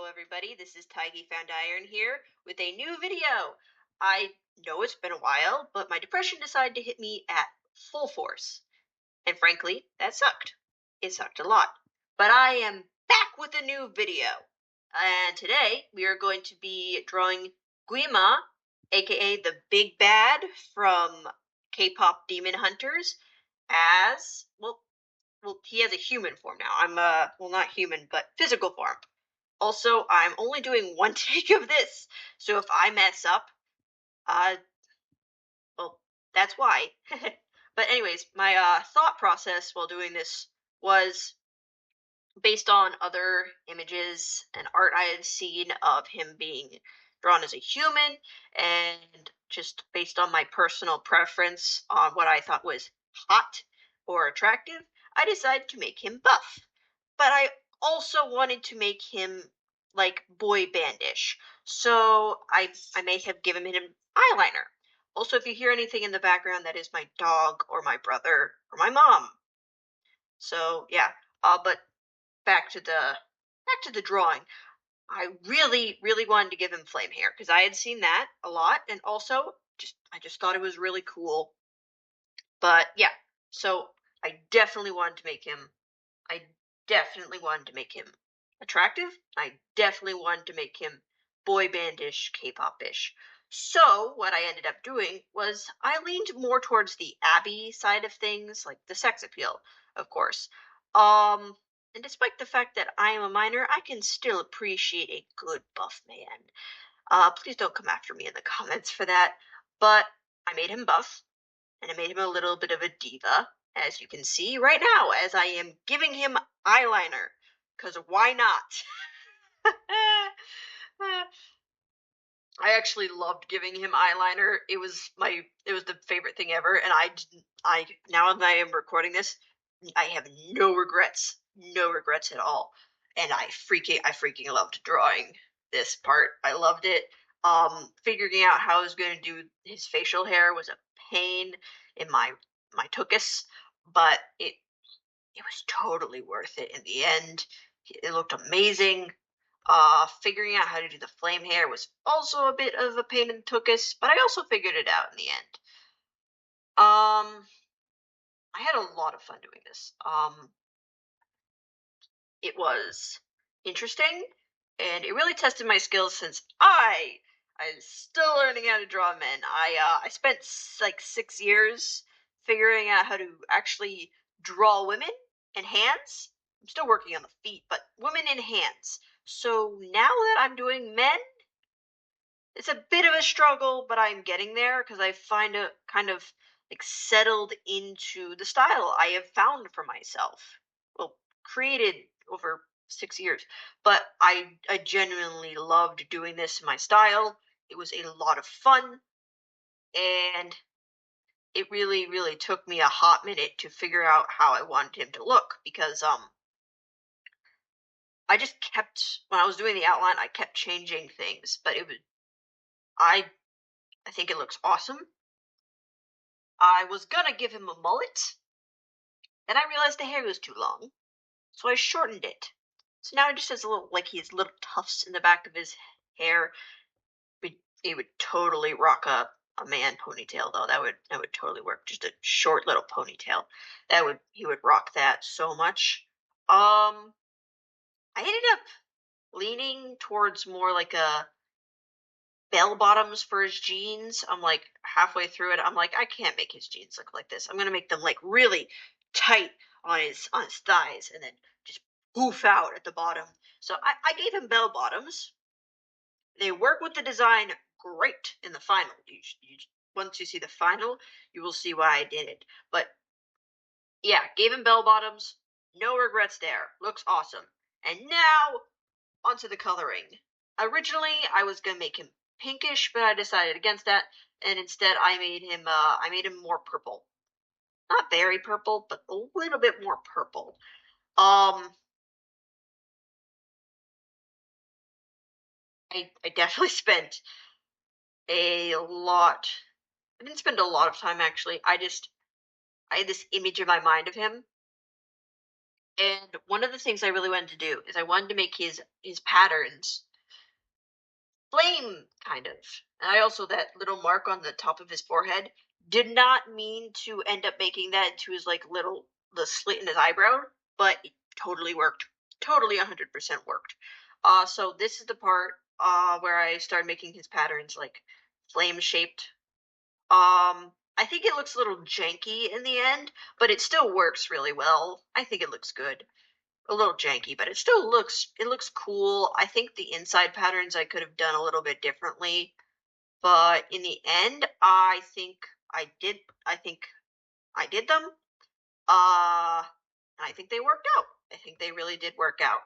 everybody. This is Tiggy Found Iron here with a new video. I know it's been a while, but my depression decided to hit me at full force. And frankly, that sucked. It sucked a lot. But I am back with a new video. And today we are going to be drawing Gwi-Ma, aka the big bad from K-pop Demon Hunters, as he has a human form now. I'm not human, but physical form. Also, I'm only doing one take of this, so if I mess up, uh, well, that's why. But anyways, my thought process while doing this was based on other images and art I had seen of him being drawn as a human, and just based on my personal preference on what I thought was hot or attractive, I decided to make him buff. But I also wanted to make him like boy bandish, so I may have given him eyeliner. Also, if you hear anything in the background, that is my dog or my brother or my mom. So yeah, but back to the drawing. I really wanted to give him flame hair because I had seen that a lot, and also I just thought it was really cool. But yeah, so I definitely wanted to make him. I definitely wanted to make him attractive. I definitely wanted to make him boy bandish, K-pop-ish. So what I ended up doing was I leaned more towards the Abby side of things, like the sex appeal, of course. And despite the fact that I am a minor, I can still appreciate a good buff man. Please don't come after me in the comments for that. But I made him buff, and I made him a little bit of a diva, as you can see right now, as I am giving him eyeliner. Because why not? I actually loved giving him eyeliner. It was the favorite thing ever, and now that I am recording this, I have no regrets at all. And I freaking loved drawing this part. I loved it. Figuring out how I was going to do his facial hair was a pain in my tuchus, but it was totally worth it in the end. It looked amazing. Figuring out how to do the flame hair was also a bit of a pain in the tuchus, but I also figured it out in the end. I had a lot of fun doing this. It was interesting, and it really tested my skills since I'm still learning how to draw men. I spent like 6 years figuring out how to actually draw women and hands. I'm still working on the feet, but women and hands. So now that I'm doing men, it's a bit of a struggle, but I'm getting there because I find it kind of like settled into the style I have found for myself. Well, created over 6 years, but I genuinely loved doing this in my style. It was a lot of fun, and it really took me a hot minute to figure out how I wanted him to look, because I just kept, when I was doing the outline, I kept changing things, but I I think it looks awesome. I was gonna give him a mullet, and I realized the hair was too long, so I shortened it. So now he just has he has little tufts in the back of his hair. He would totally rock a man ponytail, though. That would totally work. Just a short little ponytail. He would rock that so much. I ended up leaning towards more like a bell bottoms for his jeans. I'm like halfway through it. I'm like, I can't make his jeans look like this. I'm gonna make them like really tight on his thighs, and then just poof out at the bottom. So I gave him bell bottoms. They work with the design great in the final. Once you see the final, you will see why I did it. But yeah, gave him bell bottoms. No regrets there. Looks awesome. And now onto the coloring. Originally, I was gonna make him pinkish, but I decided against that, and instead I made him more purple. Not very purple, but a little bit more purple. I definitely spent a lot. I didn't spend a lot of time actually. I had this image in my mind of him, And one of the things I really wanted to do is I wanted to make his patterns flame kind of. And I also that little mark on the top of his forehead did not mean to end up making that into his like little the slit in his eyebrow, but it totally worked. Totally 100% worked. So this is the part where I started making his patterns like flame shaped. I think it looks a little janky in the end, but it still works really well. I think it looks good. A little janky, but it looks cool. I think the inside patterns I could have done a little bit differently, but in the end, I think I did them. And I think they worked out. I think they really did work out.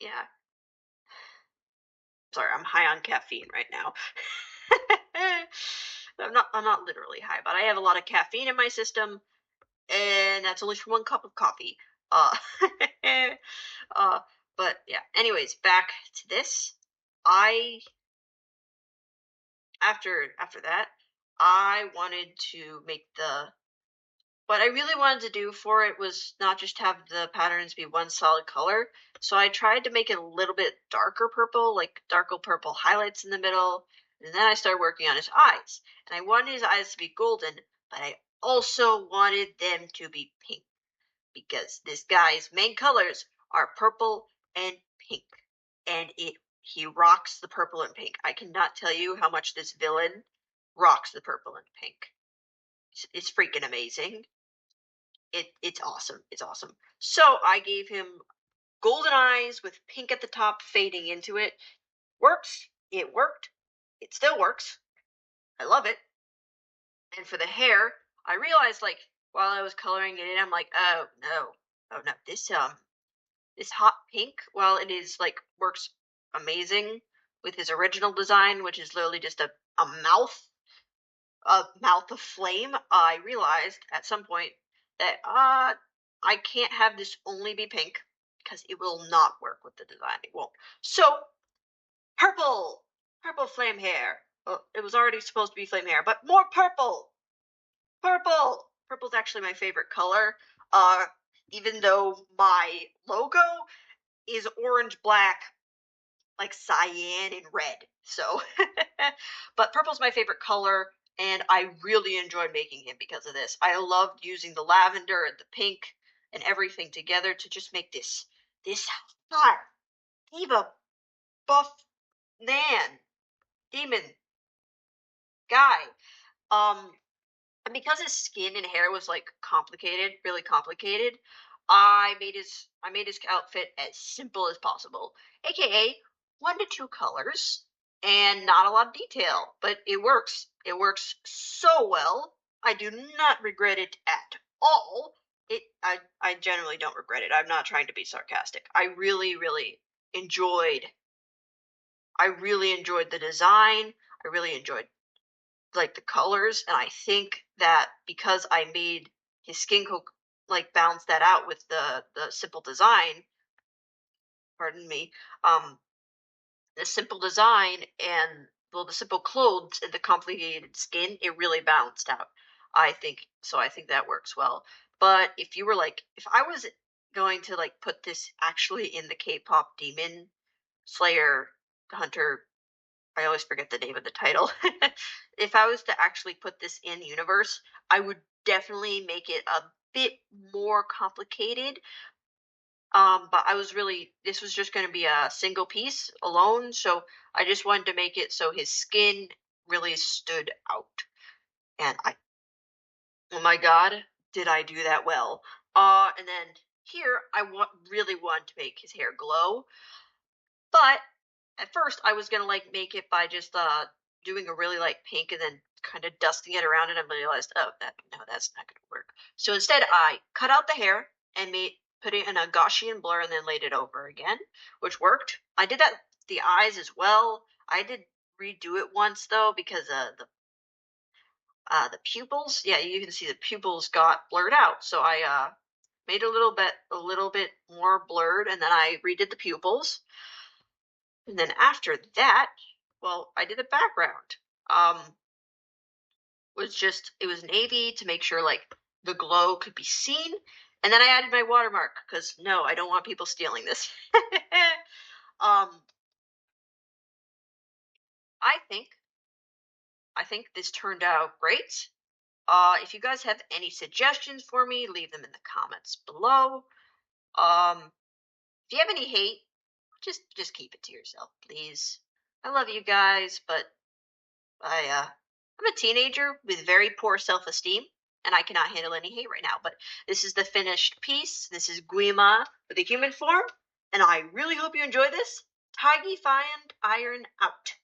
Yeah. Sorry, I'm high on caffeine right now. I'm not literally high, but I have a lot of caffeine in my system, and that's only from one cup of coffee. Uh, uh, but yeah. Anyways, back to this. I after that, I wanted to make the what I really wanted to do for it was not just have the patterns be one solid color. So I tried to make it a little bit darker purple, like darker purple highlights in the middle. And then I started working on his eyes. And I wanted his eyes to be golden, but I also wanted them to be pink because this guy's main colors are purple and pink. And he rocks the purple and pink. I cannot tell you how much this villain rocks the purple and pink. It's freaking amazing. It's awesome. It's awesome. So I gave him golden eyes with pink at the top fading into it. Works. It worked. It still works. I love it. And for the hair, I realized like while I was coloring it in, I'm like, oh no, oh no, this hot pink, while it is like works amazing with his original design, which is literally just a mouth of flame, I realized at some point that I can't have this only be pink because it will not work with the design. It won't. So purple, purple flame hair. Well, it was already supposed to be flame hair, but more purple. Purple. Purple's actually my favorite color. Even though my logo is orange, black, like cyan and red. So, but purple's my favorite color, and I really enjoyed making him because of this. I loved using the lavender and the pink and everything together to just make this hot diva buff man demon guy. Um, and because his skin and hair was like complicated, really complicated, I made his outfit as simple as possible, aka 1 to 2 colors and not a lot of detail, but it works. It works so well. I do not regret it at all. I generally don't regret it. I'm not trying to be sarcastic. I really enjoyed the design. I really enjoyed like the colors, and I think that because I made his skin like balance that out with the simple design, pardon me, um the simple design and well the simple clothes and the complicated skin, it really balanced out. I think so. I think that works well. But if I was going to like put this actually in the K-pop demon slayer hunter, I always forget the name of the title. If I was to actually put this in universe, I would definitely make it a bit more complicated. But this was just going to be a single piece alone, so I just wanted to make it so his skin really stood out. And oh my God, did I do that well? And then here really want to make his hair glow, but at first I was gonna like make it by just doing a really light pink and then kind of dusting it around, and I realized, oh, that's not gonna work. So instead I cut out the hair and put it in a Gaussian blur and then laid it over again, which worked. I did that with the eyes as well. I did redo it once though because the pupils, yeah, you can see the pupils got blurred out. So I made a little bit more blurred, and then I redid the pupils. And then after that, well, I did the background. It was navy to make sure like the glow could be seen. And then I added my watermark because no, I don't want people stealing this. um, I think this turned out great. If you guys have any suggestions for me, leave them in the comments below. If you have any hate, just keep it to yourself, please. I love you guys, but I'm a teenager with very poor self-esteem, and I cannot handle any hate right now. But this is the finished piece. This is Gwi-Ma with a human form, and I really hope you enjoy this. Tigy Find Iron out.